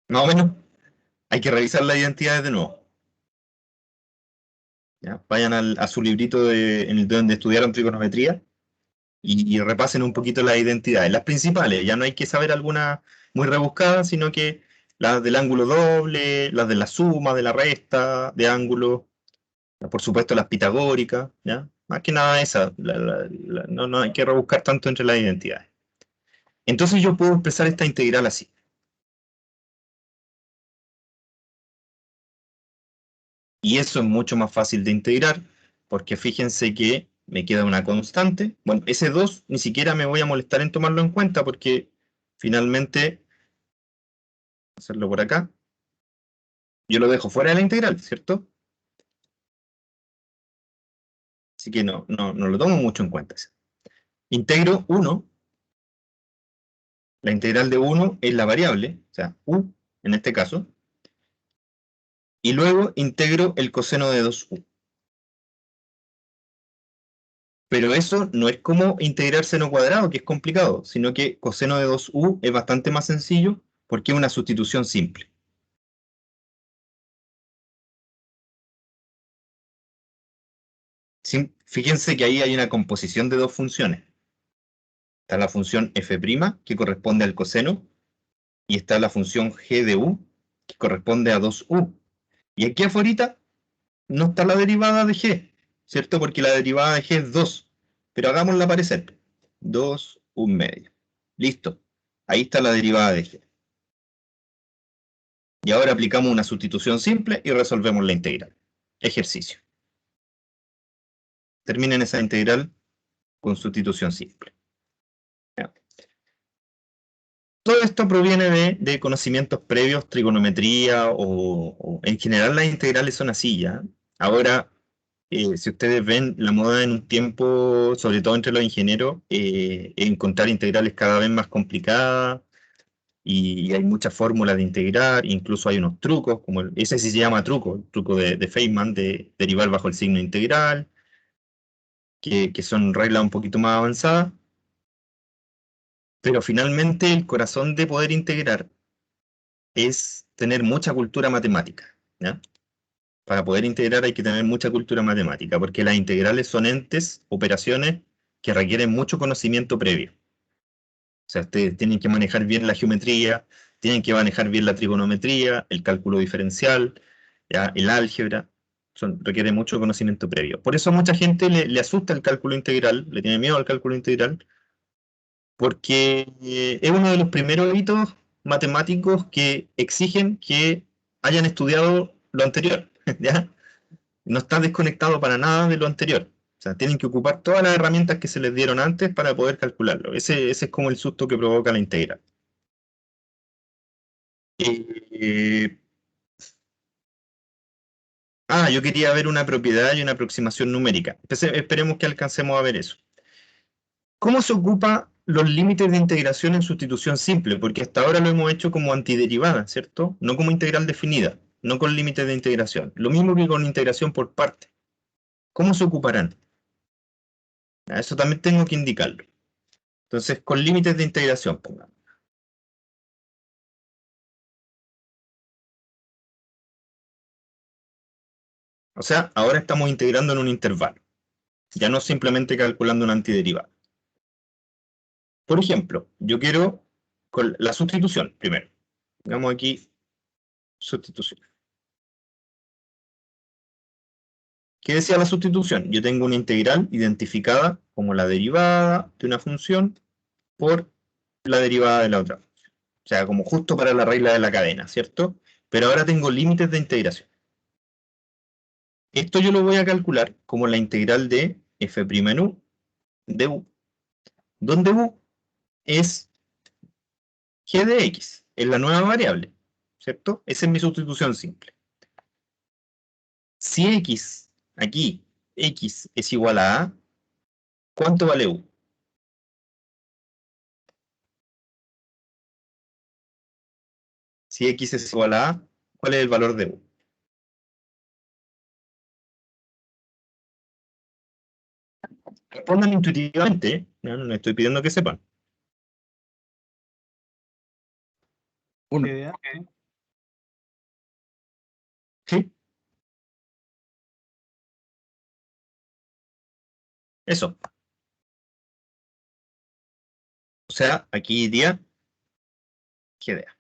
A: Más o menos. Hay que revisar las identidades de nuevo. ¿Ya? Vayan a su librito donde estudiaron trigonometría y repasen un poquito las identidades, las principales. Ya no hay que saber algunas muy rebuscadas, sino que las del ángulo doble, las de la suma, de la resta, de ángulo, por supuesto las pitagóricas, ¿ya? Más que nada esas, no hay que rebuscar tanto entre las identidades. Entonces yo puedo expresar esta integral así. Y eso es mucho más fácil de integrar, porque fíjense que me queda una constante. Bueno, ese 2 ni siquiera me voy a molestar en tomarlo en cuenta, porque finalmente, hacerlo por acá, yo lo dejo fuera de la integral, ¿cierto? Así que no lo tomo mucho en cuenta. Integro 1, la integral de 1 es la variable, o sea, u en este caso, y luego integro el coseno de 2u. Pero eso no es como integrar seno cuadrado, que es complicado, sino que coseno de 2u es bastante más sencillo porque es una sustitución simple. Fíjense que ahí hay una composición de dos funciones. Está la función f', que corresponde al coseno, y está la función g de u, que corresponde a 2u. Y aquí afuera no está la derivada de g, ¿cierto? Porque la derivada de g es 2, pero hagámosla aparecer. 2, 1/2. Listo. Ahí está la derivada de g. Y ahora aplicamos una sustitución simple y resolvemos la integral. Ejercicio. Terminen esa integral con sustitución simple. ¿Ya? Todo esto proviene de conocimientos previos, trigonometría o en general las integrales son así, ¿ya? Ahora, si ustedes ven, la moda en un tiempo, sobre todo entre los ingenieros, encontrar integrales cada vez más complicadas y hay muchas fórmulas de integrar, incluso hay unos trucos, como ese sí se llama truco, el truco de Feynman, de derivar bajo el signo integral, que son reglas un poquito más avanzadas, pero finalmente el corazón de poder integrar es tener mucha cultura matemática, ¿ya? Para poder integrar hay que tener mucha cultura matemática, porque las integrales son entes, operaciones que requieren mucho conocimiento previo. O sea, ustedes tienen que manejar bien la geometría, tienen que manejar bien la trigonometría, el cálculo diferencial, ¿ya? El álgebra, requiere mucho conocimiento previo. Por eso a mucha gente le asusta el cálculo integral, le tiene miedo al cálculo integral, porque es uno de los primeros hitos matemáticos que exigen que hayan estudiado lo anterior, ¿ya? No está desconectado para nada de lo anterior. O sea, tienen que ocupar todas las herramientas que se les dieron antes para poder calcularlo. Ese es como el susto que provoca la integral. Eh, yo quería ver una propiedad y una aproximación numérica. Esperemos que alcancemos a ver eso. ¿Cómo se ocupa los límites de integración en sustitución simple? Porque hasta ahora lo hemos hecho como antiderivada, ¿cierto? No como integral definida, no con límites de integración. Lo mismo que con integración por parte. ¿Cómo se ocuparán? Eso también tengo que indicarlo. Entonces, con límites de integración, pongamos. O sea, ahora estamos integrando en un intervalo, ya no simplemente calculando una antiderivada. Por ejemplo, yo quiero con la sustitución primero. Digamos aquí sustitución. ¿Qué decía la sustitución? Yo tengo una integral identificada como la derivada de una función por la derivada de la otra función. O sea, como justo para la regla de la cadena, ¿cierto? Pero ahora tengo límites de integración. Esto yo lo voy a calcular como la integral de f' en u de u, donde u es g de x, es la nueva variable, ¿cierto? Esa es mi sustitución simple. Si x, aquí, x es igual a, ¿cuánto vale u? Si x es igual a, ¿cuál es el valor de u? Respondan intuitivamente, no les estoy pidiendo que sepan. 1.
C: GDA.
A: ¿Sí? Eso. O sea, aquí iría g de a.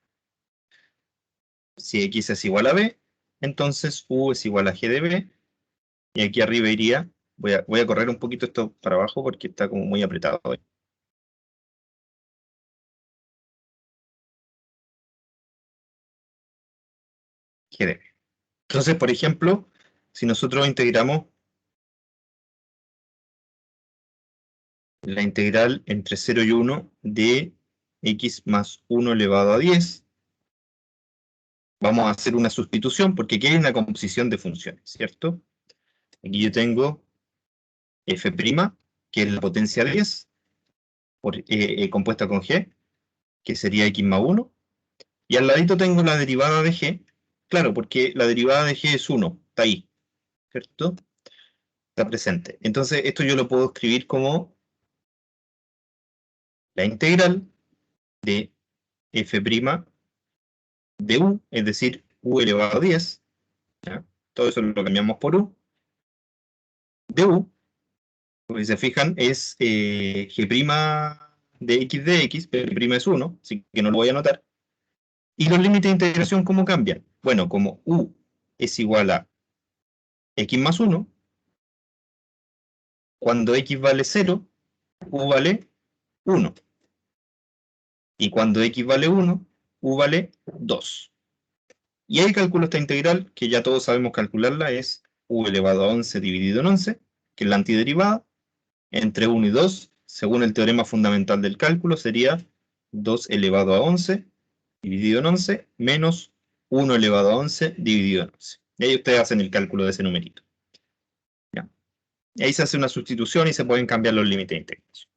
A: Si x es igual a b, entonces u es igual a g de b, y aquí arriba iría, voy a correr un poquito esto para abajo porque está como muy apretado hoy. G de b. Entonces, por ejemplo, si nosotros integramos la integral entre 0 y 1 de x más 1 elevado a 10, vamos a hacer una sustitución porque aquí hay una composición de funciones, ¿cierto? Aquí yo tengo f', que es la potencia 10, compuesta con g, que sería x más 1, y al ladito tengo la derivada de g, claro, porque la derivada de g es 1, está ahí, ¿cierto? Está presente. Entonces, esto yo lo puedo escribir como la integral de f' de u, es decir, u elevado a 10, ¿ya? Todo eso lo cambiamos por u, de u, porque si se fijan, es g' de x, pero g' es 1, así que no lo voy a anotar. ¿Y los límites de integración cómo cambian? Bueno, como u es igual a x más 1, cuando x vale 0, u vale 1. Y cuando x vale 1, u vale 2. Y ahí calculo esta integral, que ya todos sabemos calcularla, es u elevado a 11 dividido en 11, que es la antiderivada, entre 1 y 2, según el teorema fundamental del cálculo, sería 2 elevado a 11 dividido en 11, menos 1 elevado a 11 dividido en 11. Y ahí ustedes hacen el cálculo de ese numerito. ¿Ya? Y ahí se hace una sustitución y se pueden cambiar los límites de integración.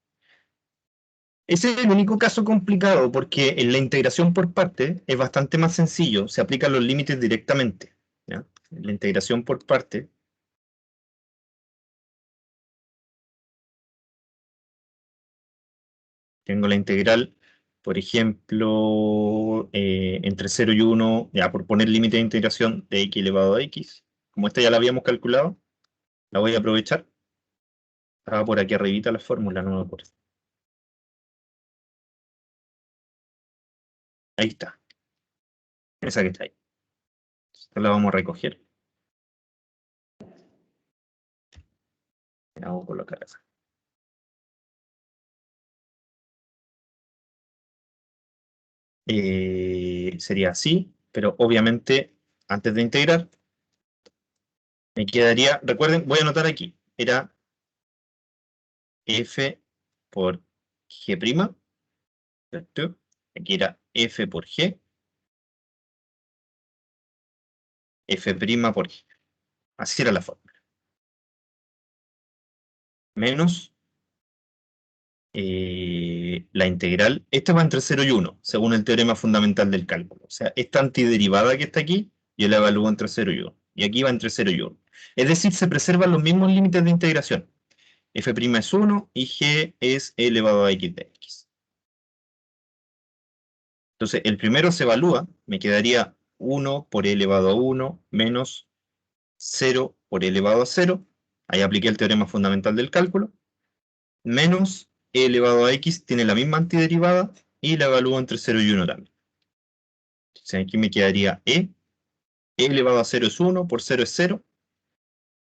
A: Ese es el único caso complicado, porque en la integración por parte es bastante más sencillo, se aplican los límites directamente. ¿Ya? En la integración por parte, tengo la integral, por ejemplo, entre 0 y 1, ya por poner límite de integración de x elevado a x. Como esta ya la habíamos calculado, la voy a aprovechar. Estaba por aquí arribita la fórmula, no me acuerdo. Ahí está. Esa que está ahí. Esta la vamos a recoger. La vamos a colocar acá. Sería así, pero obviamente antes de integrar me quedaría, recuerden, voy a anotar aquí, era f por g', ¿cierto? Aquí era f por g, f' por g. Así era la fórmula. Menos la integral, esta va entre 0 y 1, según el teorema fundamental del cálculo. O sea, esta antiderivada que está aquí, yo la evalúo entre 0 y 1. Y aquí va entre 0 y 1. Es decir, se preservan los mismos límites de integración. F' es 1 y g es e elevado a x de x. Entonces, el primero se evalúa, me quedaría 1 por e elevado a 1 menos 0 por e elevado a 0. Ahí apliqué el teorema fundamental del cálculo. Menos e elevado a x tiene la misma antiderivada y la evalúo entre 0 y 1 también. Entonces aquí me quedaría e elevado a 0 es 1, por 0 es 0.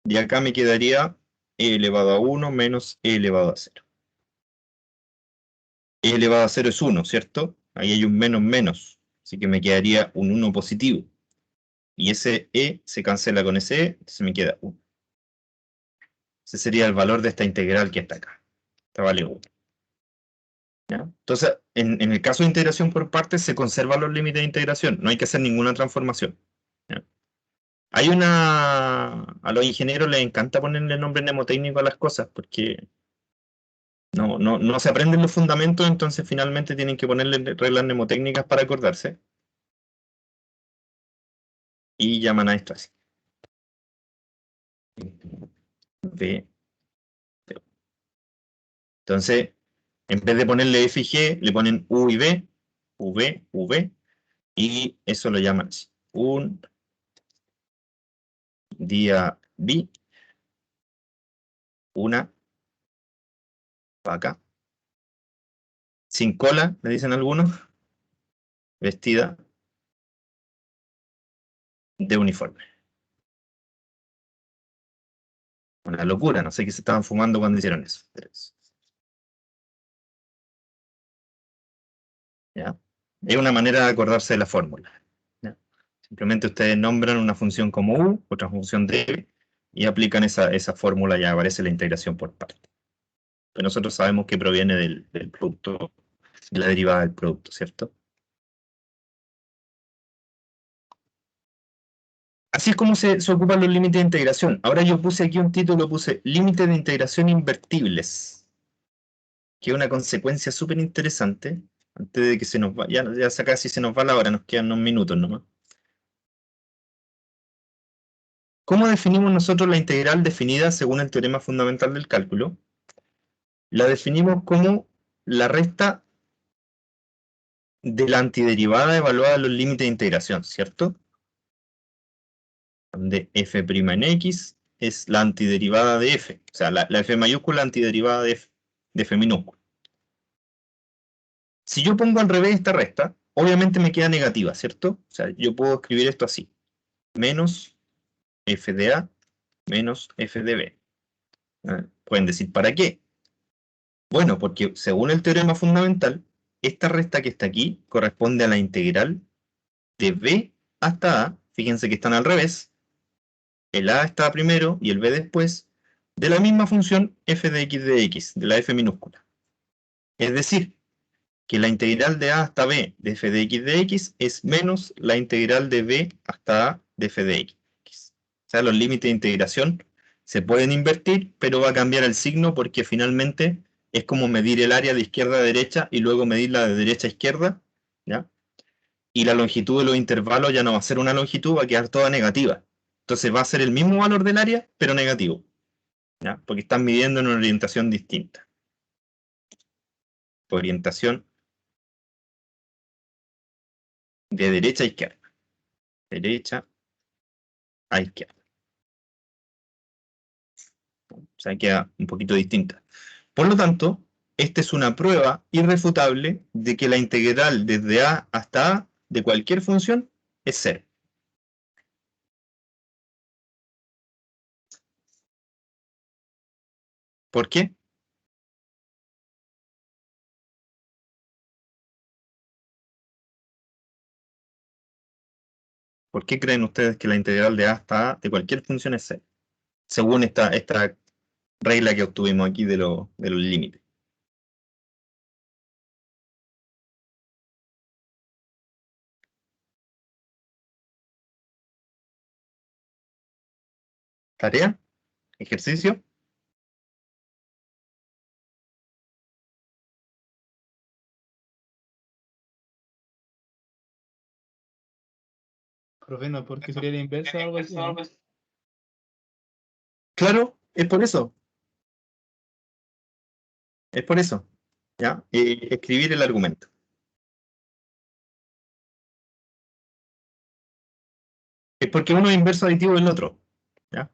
A: Y acá me quedaría e elevado a 1 menos e elevado a 0. E elevado a 0 es 1, ¿cierto? Ahí hay un menos menos, así que me quedaría un 1 positivo. Y ese e se cancela con ese e, entonces me queda 1. Ese sería el valor de esta integral que está acá. Esta vale 1. ¿Ya? Entonces, en el caso de integración por partes, se conservan los límites de integración. No hay que hacer ninguna transformación. ¿Ya? Hay una... A los ingenieros les encanta ponerle nombre mnemotécnico a las cosas, porque no se aprenden los fundamentos, entonces finalmente tienen que ponerle reglas mnemotécnicas para acordarse. Y llaman a esto así. V. Entonces, en vez de ponerle F y G, le ponen U y B, V, V, y eso lo llaman así. Un día vi una vaca sin cola, le dicen algunos, vestida de uniforme. Una locura, no sé qué se estaban fumando cuando hicieron eso. ¿Ya? Es una manera de acordarse de la fórmula. ¿Ya? Simplemente ustedes nombran una función como u, otra función d, y aplican esa fórmula y aparece la integración por parte. Pero nosotros sabemos que proviene del producto, de la derivada del producto, ¿cierto? Así es como se ocupan los límites de integración. Ahora yo puse aquí un título, puse límites de integración invertibles, que es una consecuencia súper interesante, antes de que se nos vaya, ya casi se nos va la hora, nos quedan unos minutos nomás. ¿Cómo definimos nosotros la integral definida según el teorema fundamental del cálculo? La definimos como la resta de la antiderivada evaluada en los límites de integración, ¿cierto? Donde f' en x es la antiderivada de f, o sea, la f mayúscula antiderivada de f minúscula. Si yo pongo al revés esta resta, obviamente me queda negativa, ¿cierto? O sea, yo puedo escribir esto así, menos f de a menos f de b. Pueden decir, ¿para qué? Bueno, porque según el teorema fundamental, esta resta que está aquí corresponde a la integral de b hasta a. Fíjense que están al revés. El a está primero y el b después, de la misma función f de x, de la f minúscula. Es decir, que la integral de a hasta b de f de x es menos la integral de b hasta a de f de x. O sea, los límites de integración se pueden invertir, pero va a cambiar el signo porque finalmente es como medir el área de izquierda a derecha y luego medir la de derecha a izquierda, ¿ya? Y la longitud de los intervalos ya no va a ser una longitud, va a quedar toda negativa. Entonces va a ser el mismo valor del área, pero negativo, ¿ya? Porque están midiendo en una orientación distinta. Orientación de derecha a izquierda. Derecha a izquierda. O sea, queda un poquito distinta. Por lo tanto, esta es una prueba irrefutable de que la integral desde a hasta a de cualquier función es cero. ¿Por qué? ¿Por qué creen ustedes que la integral de a hasta a de cualquier función es cero? Según esta regla que obtuvimos aquí de los límites. ¿Tarea? ¿Ejercicio?
C: Profe, no, porque sería la inversa o algo así, ¿no?
A: Claro, es por eso. Es por eso. ¿Ya? Escribir el argumento. Es porque uno es inverso aditivo del otro. ¿Ya?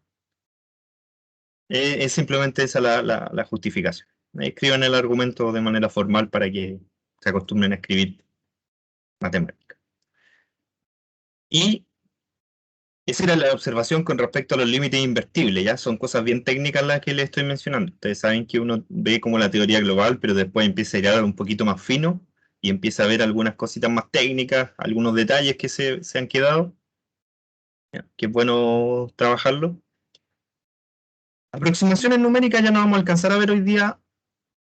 A: Es simplemente esa la justificación. Escriban el argumento de manera formal para que se acostumbren a escribir matemática. Y esa era la observación con respecto a los límites invertibles, ¿ya? Son cosas bien técnicas las que les estoy mencionando. Ustedes saben que uno ve como la teoría global, pero después empieza a ir a un poquito más fino y empieza a ver algunas cositas más técnicas, algunos detalles que se han quedado, ¿ya? Que es bueno trabajarlo. Aproximaciones numéricas ya no vamos a alcanzar a ver hoy día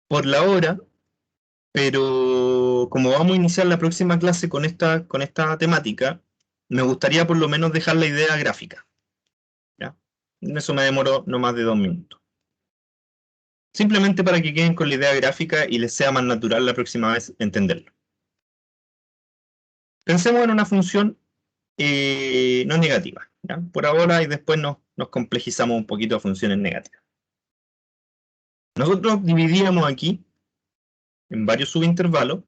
A: por la hora, pero como vamos a iniciar la próxima clase con esta temática, me gustaría por lo menos dejar la idea gráfica, ¿ya? En eso me demoro no más de 2 minutos. Simplemente para que queden con la idea gráfica y les sea más natural la próxima vez entenderlo. Pensemos en una función no negativa, ¿ya? Por ahora y después nos complejizamos un poquito a funciones negativas. Nosotros dividíamos aquí en varios subintervalos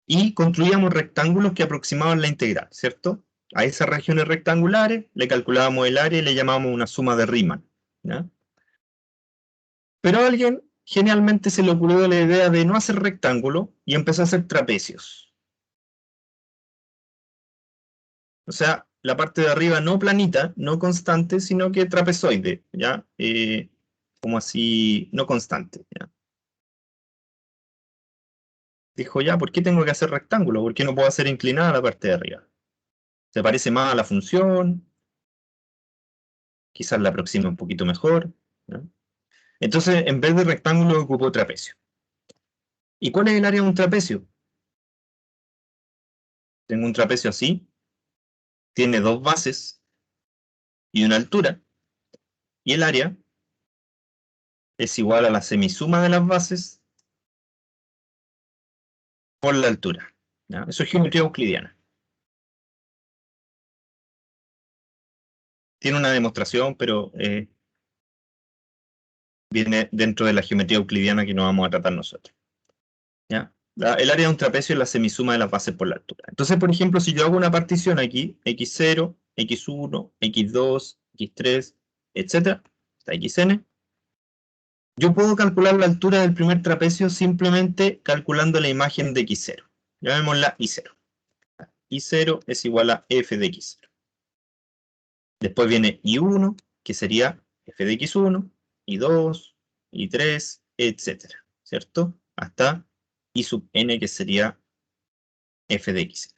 A: y construíamos rectángulos que aproximaban la integral, ¿cierto? A esas regiones rectangulares le calculábamos el área y le llamábamos una suma de Riemann, ¿ya? Pero a alguien genialmente se le ocurrió la idea de no hacer rectángulo y empezó a hacer trapecios. O sea, la parte de arriba no planita, no constante, sino que trapezoide, ¿ya? Como así, no constante, ¿ya? Dijo, ya, ¿por qué tengo que hacer rectángulo? ¿Por qué no puedo hacer inclinada la parte de arriba? Se parece más a la función, quizás la aproxima un poquito mejor, ¿ya? Entonces, en vez de rectángulo, ocupó trapecio. ¿Y cuál es el área de un trapecio? Tengo un trapecio así, tiene dos bases y una altura, y el área es igual a la semisuma de las bases por la altura, ¿ya? Eso es geometría euclidiana. Tiene una demostración, pero viene dentro de la geometría euclidiana que no vamos a tratar nosotros, ¿ya? El área de un trapecio es la semisuma de las bases por la altura. Entonces, por ejemplo, si yo hago una partición aquí, x0, x1, x2, x3, etc., hasta xn, yo puedo calcular la altura del primer trapecio simplemente calculando la imagen de x0. Llamémosla i0. I0 es igual a f de x0. Después viene i1, que sería f de x1, y2, y3, etcétera, ¿cierto? Hasta y sub n, que sería f de x.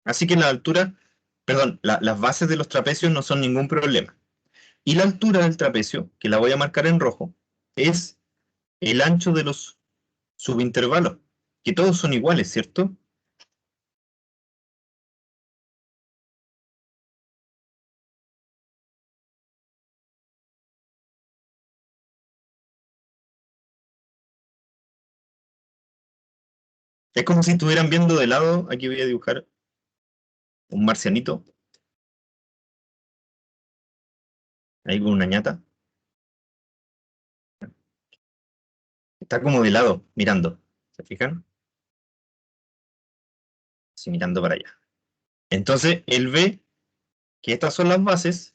A: Así que la altura, perdón, las bases de los trapecios no son ningún problema. Y la altura del trapecio, que la voy a marcar en rojo, es el ancho de los subintervalos, que todos son iguales, ¿cierto? Es como si estuvieran viendo de lado, aquí voy a dibujar un marcianito, ahí con una ñata. Está como de lado, mirando, ¿se fijan? Sí, mirando para allá. Entonces, él ve que estas son las bases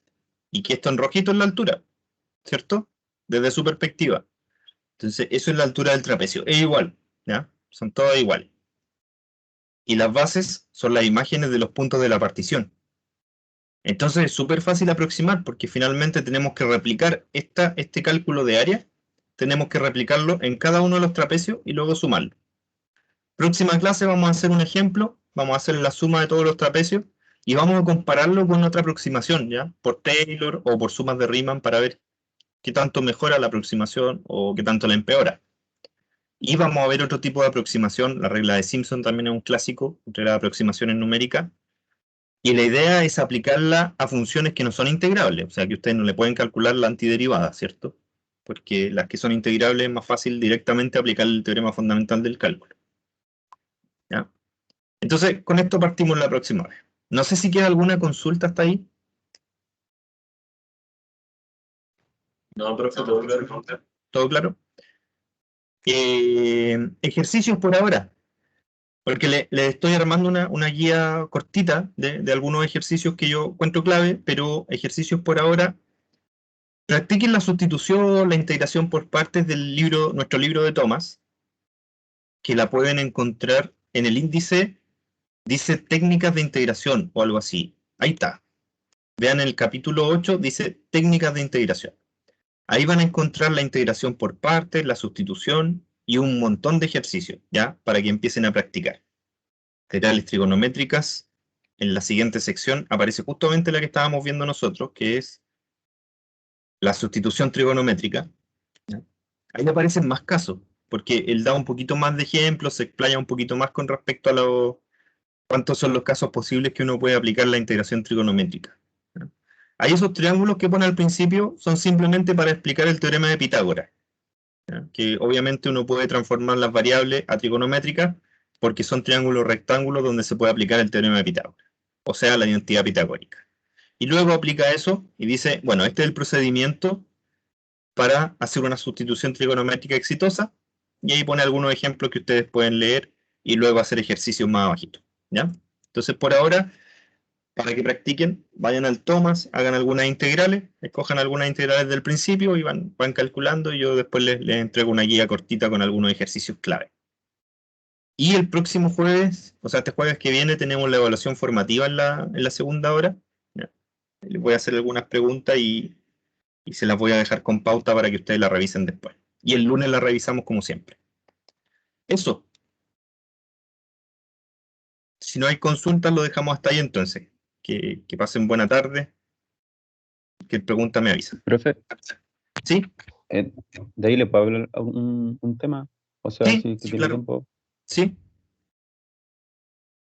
A: y que esto en rojito es la altura, ¿cierto? Desde su perspectiva. Entonces, eso es la altura del trapecio. Es igual, ¿ya? Son todas iguales. Y las bases son las imágenes de los puntos de la partición. Entonces, es súper fácil aproximar porque finalmente tenemos que replicar este cálculo de área, tenemos que replicarlo en cada uno de los trapecios y luego sumarlo. Próxima clase vamos a hacer un ejemplo, vamos a hacer la suma de todos los trapecios y vamos a compararlo con otra aproximación, ¿ya? Por Taylor o por sumas de Riemann para ver qué tanto mejora la aproximación o qué tanto la empeora. Y vamos a ver otro tipo de aproximación, la regla de Simpson también es un clásico, entre las aproximaciones numéricas. Y la idea es aplicarla a funciones que no son integrables, o sea que ustedes no le pueden calcular la antiderivada, ¿cierto? Porque las que son integrables es más fácil directamente aplicar el teorema fundamental del cálculo. ¿Ya? Entonces, con esto partimos la próxima vez. No sé si queda alguna consulta hasta ahí.
B: No, profe, todo claro.
A: ¿Todo claro? Ejercicios por ahora, porque le estoy armando una guía cortita de algunos ejercicios que yo encuentro clave, pero ejercicios por ahora. Practiquen la sustitución, la integración por partes del libro, nuestro libro de Thomas, que la pueden encontrar en el índice, dice técnicas de integración o algo así. Ahí está. Vean el capítulo 8, dice técnicas de integración. Ahí van a encontrar la integración por partes, la sustitución y un montón de ejercicios, ¿ya? Para que empiecen a practicar. Integrales trigonométricas. En la siguiente sección aparece justamente la que estábamos viendo nosotros, que es la sustitución trigonométrica. ¿Ya? Ahí aparecen más casos, porque él da un poquito más de ejemplos, se explaya un poquito más con respecto a cuántos son los casos posibles que uno puede aplicar la integración trigonométrica. ¿Ya? Ahí esos triángulos que pone al principio son simplemente para explicar el teorema de Pitágoras, ¿ya? Que obviamente uno puede transformar las variables a trigonométricas porque son triángulos rectángulos donde se puede aplicar el teorema de Pitágoras, o sea, la identidad pitagórica. Y luego aplica eso y dice, bueno, este es el procedimiento para hacer una sustitución trigonométrica exitosa, y ahí pone algunos ejemplos que ustedes pueden leer y luego hacer ejercicios más abajitos, ¿ya? Entonces, por ahora, para que practiquen, vayan al Thomas, hagan algunas integrales, escojan algunas integrales del principio y van calculando, y yo después les entrego una guía cortita con algunos ejercicios clave. Y el próximo jueves, o sea, este jueves que viene, tenemos la evaluación formativa en la segunda hora, ¿ya? Les voy a hacer algunas preguntas y se las voy a dejar con pauta para que ustedes la revisen después. Y el lunes la revisamos como siempre. Eso. Si no hay consultas, lo dejamos hasta ahí entonces. Que pasen buena tarde. Que pregunta me avisa.
D: Profe,
A: ¿Sí?
D: de ahí le puedo hablar un tema, o sea,
A: Sí,
D: si
A: sí,
D: tiene
A: claro.
D: tiempo.
A: Sí.